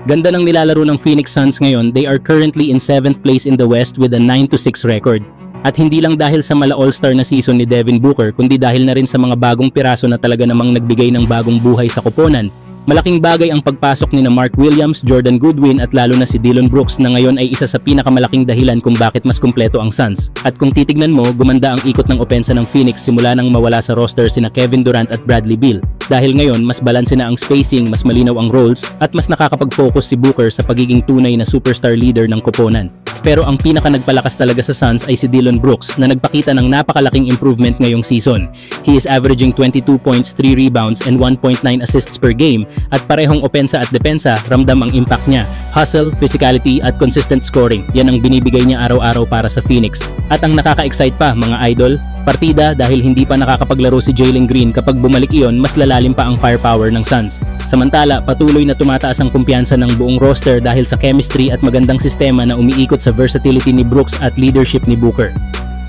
Ganda ng nilalaro ng Phoenix Suns ngayon, they are currently in 7th place in the West with a 9-6 record. At hindi lang dahil sa mala All-Star na season ni Devin Booker, kundi dahil na rin sa mga bagong piraso na talaga namang nagbigay ng bagong buhay sa koponan. Malaking bagay ang pagpasok ni Mark Williams, Jordan Goodwin at lalo na si Dillon Brooks na ngayon ay isa sa pinakamalaking dahilan kung bakit mas kumpleto ang Suns. At kung titignan mo, gumanda ang ikot ng opensa ng Phoenix simula nang mawala sa roster sina Kevin Durant at Bradley Beal. Dahil ngayon, mas balanse na ang spacing, mas malinaw ang roles, at mas nakakapag-focus si Booker sa pagiging tunay na superstar leader ng koponan. Pero ang pinaka nagpalakas talaga sa Suns ay si Dillon Brooks na nagpakita ng napakalaking improvement ngayong season. He is averaging 22 points, 3 rebounds, and 1.9 assists per game at parehong opensa at depensa, ramdam ang impact niya. Hustle, physicality at consistent scoring, yan ang binibigay niya araw-araw para sa Phoenix. At ang nakaka-excite pa mga idol, partida dahil hindi pa nakakapaglaro si Jalen Green kapag bumalik iyon mas lalalim pa ang firepower ng Suns. Samantala, patuloy na tumataas ang kumpiyansa ng buong roster dahil sa chemistry at magandang sistema na umiikot sa versatility ni Brooks at leadership ni Booker.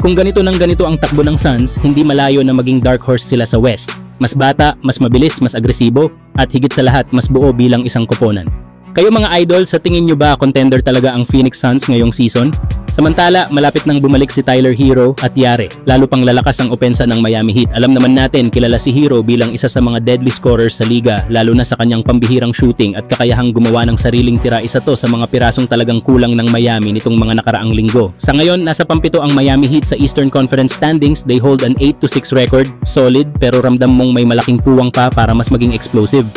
Kung ganito ng ganito ang takbo ng Suns, hindi malayo na maging dark horse sila sa West. Mas bata, mas mabilis, mas agresibo, at higit sa lahat mas buo bilang isang koponan. Kayo mga idol, sa tingin nyo ba contender talaga ang Phoenix Suns ngayong season? Samantala, malapit nang bumalik si Tyler Hero at yare, lalo pang lalakas ang opensa ng Miami Heat. Alam naman natin, kilala si Hero bilang isa sa mga deadly scorers sa liga, lalo na sa kanyang pambihirang shooting at kakayahang gumawa ng sariling tira. Isa to sa mga pirasong talagang kulang ng Miami nitong mga nakaraang linggo. Sa ngayon, nasa pampito ang Miami Heat sa Eastern Conference standings. They hold an 8-6 record, solid pero ramdam mong may malaking puwang pa para mas maging explosive.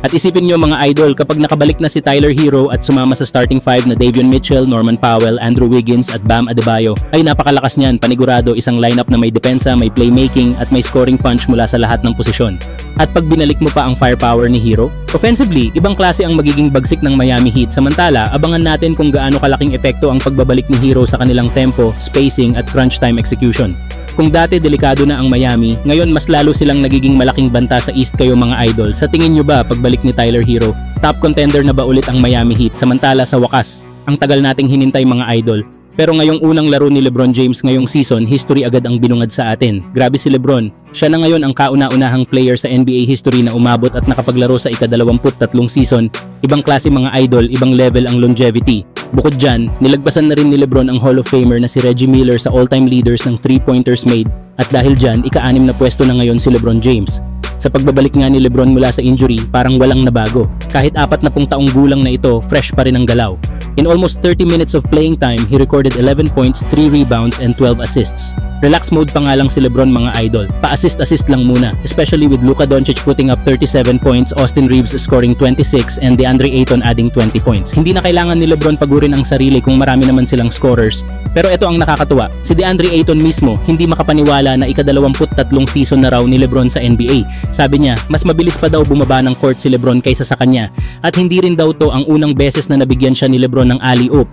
At isipin nyo mga idol, kapag nakabalik na si Tyler Hero at sumama sa starting five na Davion Mitchell, Norman Powell, Andrew Wiggins at Bam Adebayo, ay napakalakas niyan. Panigurado isang lineup na may depensa, may playmaking at may scoring punch mula sa lahat ng posisyon. At pag binalik mo pa ang firepower ni Hero, offensively, ibang klase ang magiging bagsik ng Miami Heat. Samantala, abangan natin kung gaano kalaking epekto ang pagbabalik ni Hero sa kanilang tempo, spacing at crunch time execution. Kung dati delikado na ang Miami, ngayon mas lalo silang nagiging malaking banta sa East. Kayo mga idol, sa tingin nyo ba pagbalik ni Tyler Hero, top contender na ba ulit ang Miami Heat? Samantala sa wakas, ang tagal nating hinintay mga idol. Pero ngayong unang laro ni LeBron James ngayong season, history agad ang binungad sa atin. Grabe si LeBron, siya na ngayon ang kauna-unahang player sa NBA history na umabot at nakapaglaro sa ika-23 season. Ibang klase mga idol, ibang level ang longevity. Bukod dyan, nilagpasan na rin ni LeBron ang Hall of Famer na si Reggie Miller sa all-time leaders ng 3-pointers made at dahil dyan, ika-6 na pwesto na ngayon si LeBron James. Sa pagbabalik nga ni LeBron mula sa injury, parang walang nabago. Kahit 40 taong gulang na ito, fresh pa rin ang galaw. In almost 30 minutes of playing time, he recorded 11 points, 3 rebounds, and 12 assists. Relax mode pa nga lang si LeBron mga idol. Pa-assist-assist lang muna, especially with Luka Doncic putting up 37 points, Austin Reeves scoring 26, and DeAndre Ayton adding 20 points. Hindi na kailangan ni LeBron pagurin ang sarili kung marami naman silang scorers. Pero ito ang nakakatuwa, si DeAndre Ayton mismo hindi makapaniwala na ika-23 season na raw ni LeBron sa NBA. Sabi niya, mas mabilis pa daw bumaba ng court si LeBron kaysa sa kanya. At hindi rin daw to ang unang beses na nabigyan siya ni LeBron ng alley-oop.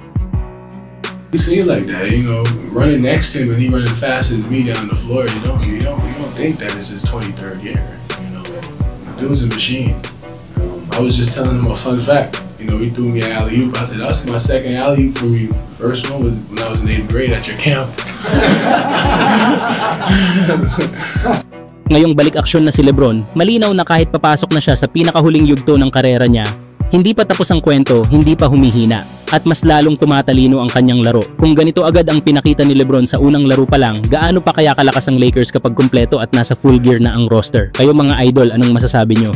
You see it like that, you know, running next to him and he running fast as me down the floor, you don't think that it's his 23rd year, you know. The dude's a machine. I was just telling him a fun fact. You know, he threw me an alley-oop. I said, that's my second alley-oop from you. The first one was when I was in 8th grade at your camp. Ngayong balik aksyon na si LeBron, malinaw na kahit papasok na siya sa pinakahuling yugto ng karera niya, hindi pa tapos ang kwento, hindi pa humihina, at mas lalong tumatalino ang kanyang laro. Kung ganito agad ang pinakita ni LeBron sa unang laro pa lang, gaano pa kaya kalakas ang Lakers kapag kumpleto at nasa full gear na ang roster? Kayo mga idol, anong masasabi nyo?